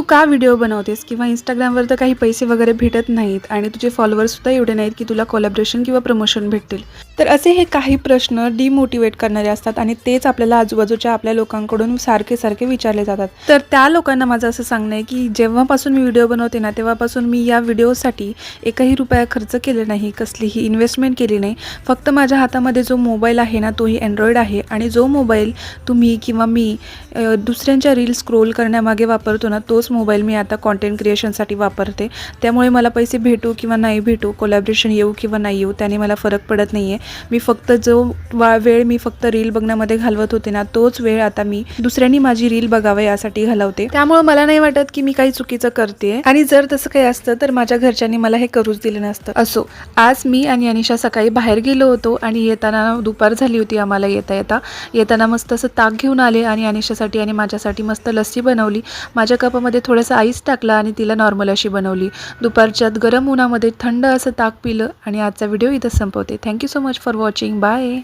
तू का व्हिडिओ बनवतेस किंवा इंस्टाग्रामवर तर काही पैसे वगैरे भेटत नाहीत आणि तुझे फॉलोअर्ससुद्धा एवढे नाहीत की तुला कोलॅबरेशन किंवा प्रमोशन भेटतील. तर असे हे काही प्रश्न डिमोटिवेट करणारे असतात आणि तेच आपल्याला आजूबाजूच्या आपल्या लोकांकडून सारखे सारखे विचारले जातात. तर त्या लोकांना माझं असं सांगणं आहे की जेव्हापासून मी व्हिडिओ बनवते ना तेव्हापासून मी या व्हिडिओसाठी एकही रुपया खर्च केले नाही, कसलीही इन्व्हेस्टमेंट केली नाही. फक्त माझ्या हातामध्ये जो मोबाईल आहे ना तोही अँड्रॉइड आहे आणि जो मोबाईल तुम्ही किंवा मी दुसऱ्यांच्या रील स्क्रोल करण्यामागे वापरतो ना तोच मोबाईल मी आता कॉन्टेंट क्रिएशनसाठी वापरते. त्यामुळे मला पैसे भेटू किंवा नाही भेटू, कोलॅबरेशन येऊ किंवा नाही येऊ त्याने मला फरक पडत नाही आहे. मी फक्त जो वेळ मी फक्त रील बघण्यामध्ये घालवत होते ना तोच वेळ आता मी दुसऱ्यांनी माझी रील बघावं यासाठी घालवते. त्यामुळे मला नाही वाटत की मी काही चुकीचं करते आणि जर तसं काही असतं तर माझ्या घरच्यांनी मला हे करूच दिलं नसतं. असो, आज मी आणि अनिशा सकाळी बाहेर गेलो होतो आणि येताना दुपार झाली होती आम्हाला येताना मस्त असं ताक घेऊन आले आणि अनिशासाठी आणि माझ्यासाठी मस्त लस्सी बनवली. माझ्या कपामध्ये थोडंसं आईस टाकला आणि तिला नॉर्मल अशी बनवली. दुपारच्यात गरम उन्हामध्ये थंड असं ताक पिलं आणि आजचा व्हिडिओ इथं संपवते. Thank you so much for watching. Bye.